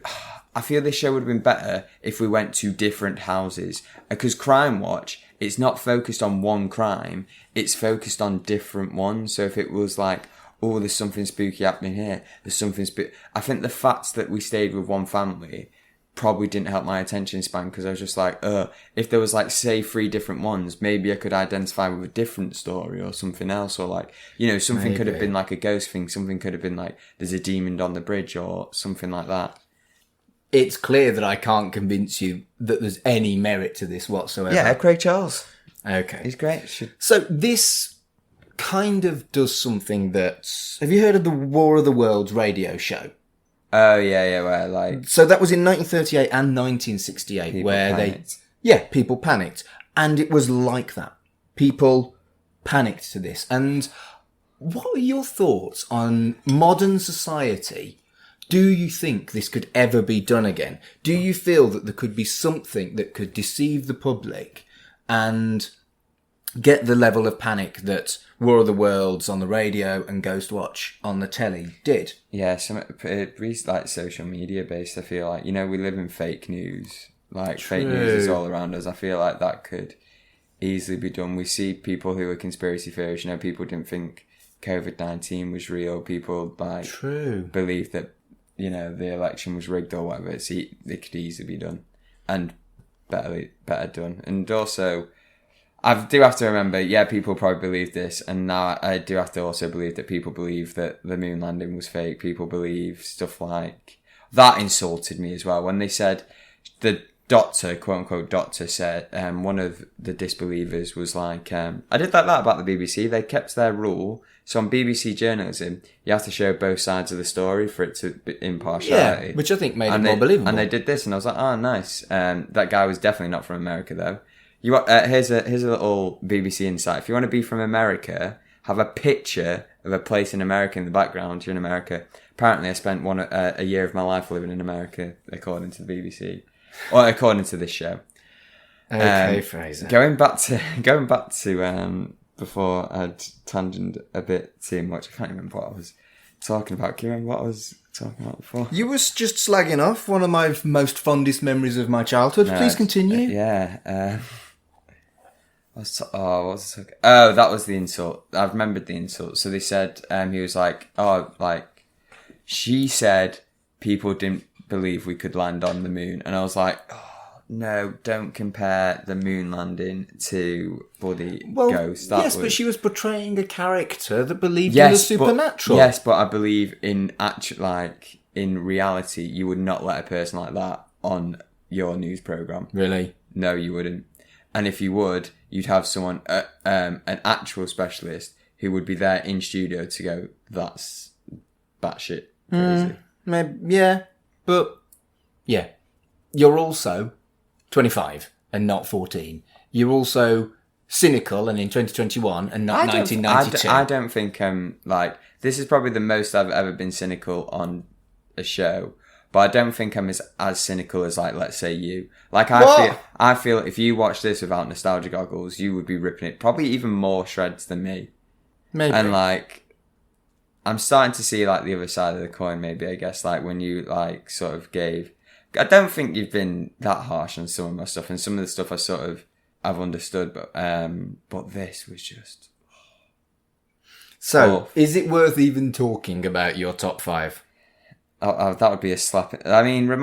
I feel this show would have been better if we went to different houses. Because Crime Watch, it's not focused on one crime. It's focused on different ones. So if it was like, oh, there's something spooky happening here. There's something spooky. I think the fact that we stayed with one family probably didn't help my attention span. Because I was just like, if there was like, say, 3 different ones, maybe I could identify with a different story or something else. Or like, you know, something could have been like a ghost thing. Something could have been like, there's a demon on the bridge or something like that. It's clear that I can't convince you that there's any merit to this whatsoever. Yeah, Craig Charles. Okay. He's great. So this kind of does something that... Have you heard of the War of the Worlds radio show? Oh, yeah, where like... So that was in 1938 and 1968 people where panicked. People panicked. And it was like that. People panicked to this. And what are your thoughts on modern society? Do you think this could ever be done again? Do you feel that there could be something that could deceive the public and get the level of panic that War of the Worlds on the radio and Ghostwatch on the telly did? Yeah, it's like social media based, I feel like. You know, we live in fake news. Like, True. Fake news is all around us. I feel like that could easily be done. We see people who are conspiracy theorists. You know, people didn't think COVID-19 was real. People, like, believe that, you know, the election was rigged or whatever. It could easily be done and better done. And also, I do have to remember, people probably believe this, and now I do have to also believe that people believe that the moon landing was fake. People believe stuff like that. Insulted me as well when they said the doctor, quote unquote doctor, said one of the disbelievers was like, I did like that about the BBC. They kept their rule. So on BBC journalism, you have to show both sides of the story for it to be impartiality. Yeah, which I think made it more believable. And they did this, and I was like, oh, nice. That guy was definitely not from America, though. Here's a little BBC insight. If you want to be from America, have a picture of a place in America in the background. You're in America. Apparently, I spent a year of my life living in America, according to the BBC, or according to this show. Okay, Fraser. Going back to before I'd tangent a bit too much. I can't remember what I was talking about. Can you remember what I was talking about before? You was just slagging off one of my most fondest memories of my childhood. Please continue. What was I talking? Oh, that was the insult. I remembered the insult. So they said, he was like, she said people didn't believe we could land on the moon. And I was like, no, don't compare the moon landing to Buddy Ghost. But she was portraying a character that believed in the supernatural. But I believe in in reality, you would not let a person like that on your news program. Really? No, you wouldn't. And if you would, you'd have someone, an actual specialist who would be there in studio to go, that's batshit crazy. You're also 25 and not 14. You're also cynical and in 2021 and not 1992. I don't think this is probably the most I've ever been cynical on a show, but I don't think I'm as cynical as let's say you. I feel if you watch this without nostalgia goggles, you would be ripping it probably even more shreds than me. Maybe. And I'm starting to see the other side of the coin. Maybe I guess when you sort of gave. I don't think you've been that harsh on some of my stuff, and some of the stuff I've understood, but this was just. So, is it worth even talking about your top 5? That would be a slap. I mean, we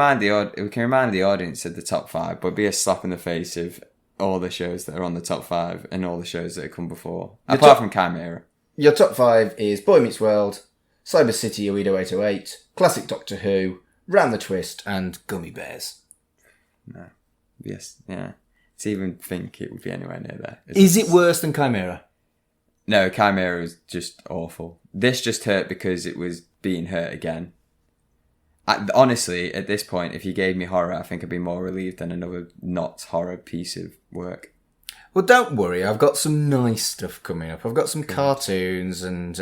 can remind the audience of the top 5, but it'd be a slap in the face of all the shows that are on the top 5 and all the shows that have come before, apart from Chimera. Your top 5 is Boy Meets World, Cyber City Oedo 808, Classic Doctor Who, Round the Twist, and Gummy Bears. No. Yes. Yeah. To even think it would be anywhere near there. Is it worse than Chimera? No, Chimera was just awful. This just hurt because it was being hurt again. honestly, at this point, if you gave me horror, I think I'd be more relieved than another not horror piece of work. Well, don't worry. I've got some nice stuff coming up. I've got some cartoons and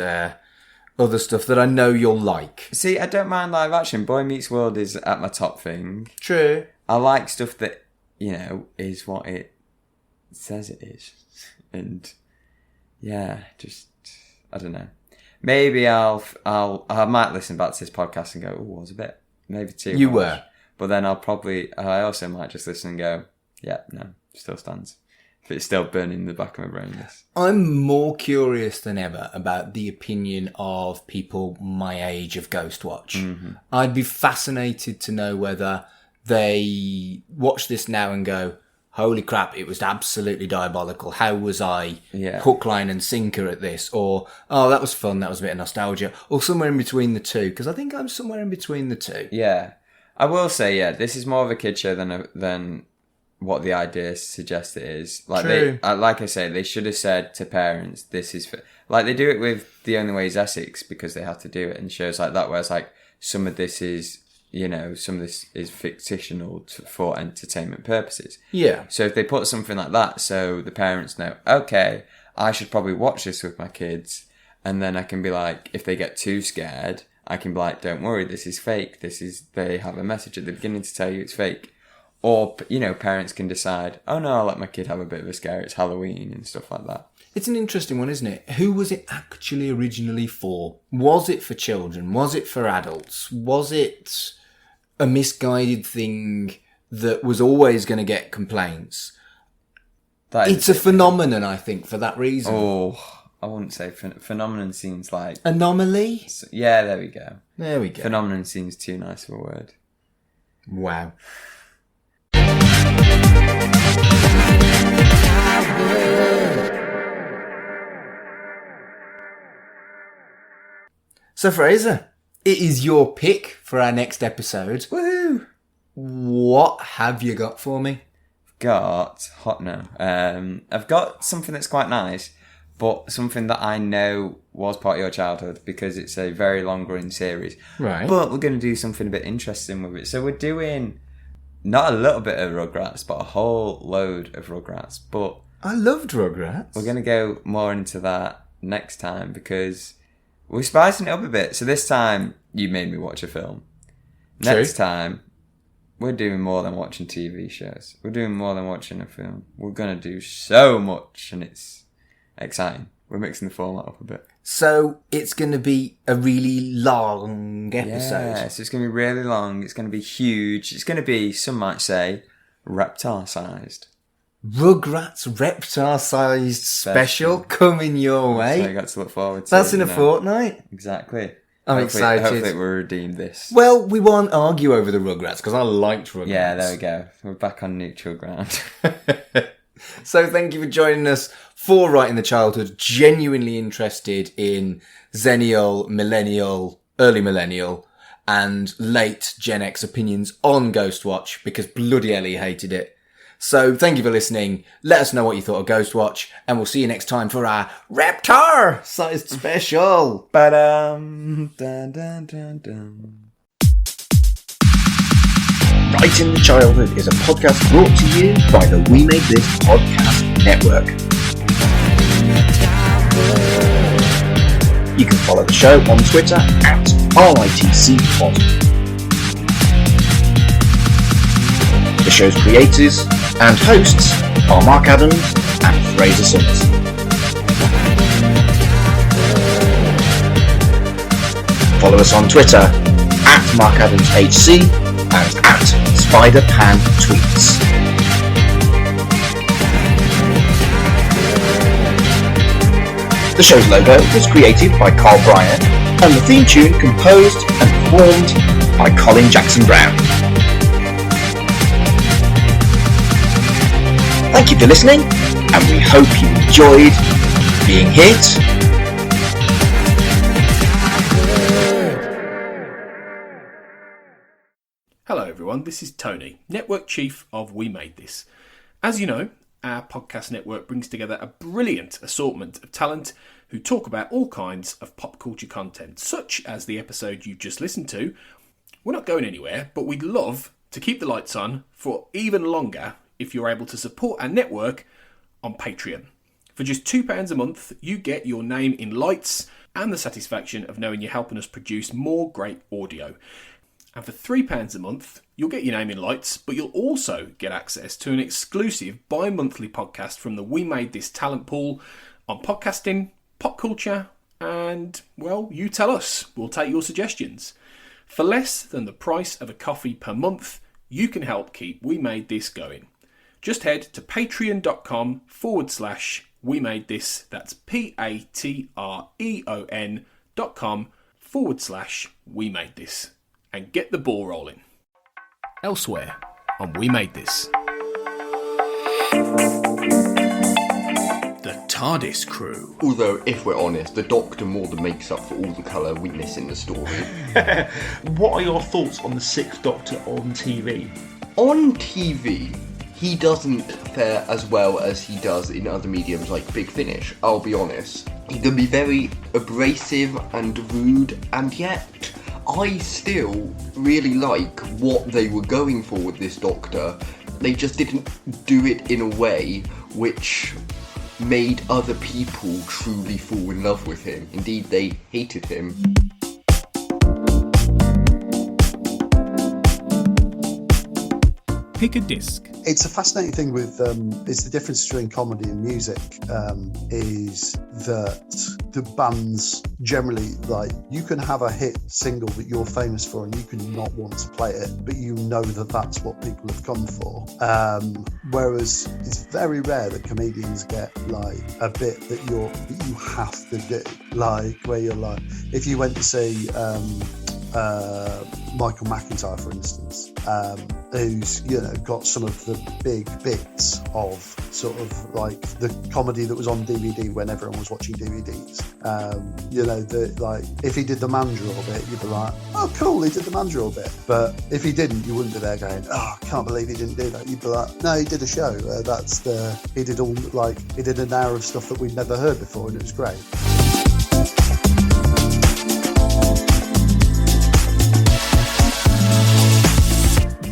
other stuff that I know you'll like. See, I don't mind live action. Boy Meets World is at my top thing. True. I like stuff that, is what it says it is. And, yeah, just, I don't know. Maybe I might listen back to this podcast and go, oh, I was a bit, maybe too You much. were. But then I also might just listen and go, yeah, no, still stands. If it's still burning in the back of my brain. This. I'm more curious than ever about the opinion of people my age of Ghostwatch. Mm-hmm. I'd be fascinated to know whether they watch this now and go, holy crap, it was absolutely diabolical. How was I hook, line and sinker at this? Or, oh, that was fun, that was a bit of nostalgia. Or somewhere in between the two, because I think I'm somewhere in between the two. Yeah. I will say, this is more of a kid show than what the idea suggests it is. Like True. Like I say, they should have said to parents, this is for... Like, they do it with The Only Way is Essex because they have to do it in shows like that, where it's like, some of this is... some of this is fictional for entertainment purposes. Yeah. So if they put something like that, so the parents know, okay, I should probably watch this with my kids, and then I can be like, if they get too scared, I can be like, don't worry, this is fake. They have a message at the beginning to tell you it's fake. Or, parents can decide, oh no, I'll let my kid have a bit of a scare, it's Halloween and stuff like that. It's an interesting one, isn't it? Who was it actually originally for? Was it for children? Was it for adults? Was it a misguided thing that was always going to get complaints? It's a phenomenon, I think, for that reason. Oh, I wouldn't say phenomenon seems like... Anomaly? Yeah, there we go. There we go. Phenomenon seems too nice of a word. Wow. So, Fraser, it is your pick for our next episode. Woohoo! What have you got for me? I've got something that's quite nice, but something that I know was part of your childhood because it's a very long-running series. Right. But we're going to do something a bit interesting with it. So we're doing not a little bit of Rugrats, but a whole load of Rugrats. But I loved Rugrats. we're going to go more into that next time because we're spicing it up a bit. So this time, you made me watch a film. Next time, we're doing more than watching TV shows. We're doing more than watching a film. We're going to do so much, and it's exciting. We're mixing the format up a bit. So it's going to be a really long episode. Yeah, so it's going to be really long. It's going to be huge. It's going to be, some might say, reptile-sized. Rugrats reptile-sized special coming your way. So you got to look forward to. That's in a fortnight. Exactly. I'm excited. Hopefully we'll redeem this. Well, we won't argue over the Rugrats because I liked Rugrats. Yeah, there we go. We're back on neutral ground. So thank you for joining us for Right in the Childhood. Genuinely interested in Xennial, Millennial, Early Millennial, and late Gen X opinions on Ghostwatch because bloody Ellie hated it. So thank you for listening. Let us know what you thought of Ghostwatch, and we'll see you next time for our Raptor-sized special. Ba-dum, dun, dun, dun, dun. Right in the Childhood is a podcast brought to you by the We Made This Podcast Network. You can follow the show on Twitter at RITCpod. The show's creators and hosts are Mark Adams and Fraser Summers. Follow us on Twitter at MarkAdamsHC and at SpiderPanTweets. The show's logo was created by Carl Bryan and the theme tune composed and performed by Colin Jackson Brown. Thank you for listening, and we hope you enjoyed being hit. Hello everyone, this is Tony, Network Chief of We Made This. As you know, our podcast network brings together a brilliant assortment of talent who talk about all kinds of pop culture content, such as the episode you just listened to, We're not going anywhere, but we'd love to keep the lights on for even longer if you're able to support our network on Patreon. For just £2 a month, you get your name in lights and the satisfaction of knowing you're helping us produce more great audio. And for £3 a month, you'll get your name in lights, but you'll also get access to an exclusive bi-monthly podcast from the We Made This talent pool on podcasting, pop culture, and, well, you tell us. We'll take your suggestions. For less than the price of a coffee per month, you can help keep We Made This going. Just head to patreon.com/We Made This. That's patreon.com/We Made This. And get the ball rolling. Elsewhere on We Made This. The TARDIS crew. Although, if we're honest, the Doctor more than makes up for all the colour we miss in the story. What are your thoughts on the Sixth Doctor on TV? On TV, he doesn't fare as well as he does in other mediums like Big Finish, I'll be honest. He can be very abrasive and rude, and yet I still really like what they were going for with this Doctor. They just didn't do it in a way which made other people truly fall in love with him. Indeed, they hated him. Pick a disc. It's a fascinating thing with it's the difference between comedy and music is that the bands generally, like, you can have a hit single that you're famous for and you can not want to play it, but you know that that's what people have come for. Whereas it's very rare that comedians get like a bit that you have to do, like where you're like, if you went to see Michael McIntyre, for instance, who's, you know, got some of the big bits of sort of like the comedy that was on DVD when everyone was watching DVDs. You know, like if he did the Mandrill bit, you'd be like, oh cool, he did the Mandrill bit. But if he didn't, you wouldn't be there going, oh, I can't believe he didn't do that. You'd be like, no, he did a show. He did an hour of stuff that we'd never heard before, and it was great.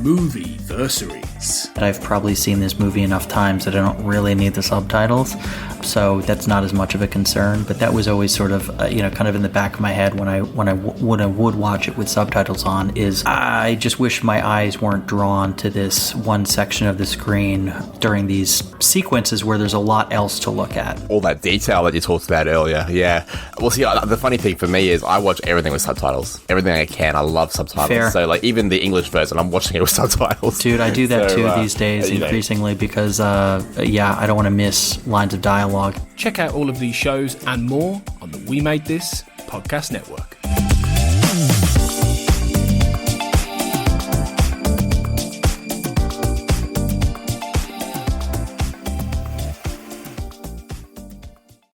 Movie-versaries. I've probably seen this movie enough times that I don't really need the subtitles, so that's not as much of a concern. But that was always sort of, kind of in the back of my head when I would watch it with subtitles on. Is I just wish my eyes weren't drawn to this one section of the screen during these sequences where there's a lot else to look at. All that detail that you talked about earlier, yeah. Well, see, the funny thing for me is I watch everything with subtitles. Everything I can. I love subtitles. Fair. So, like, even the English version, I'm watching it with subtitles. Dude, I do that too these days, increasingly, because, I don't want to miss lines of dialogue. Check out all of these shows and more on the We Made This podcast network.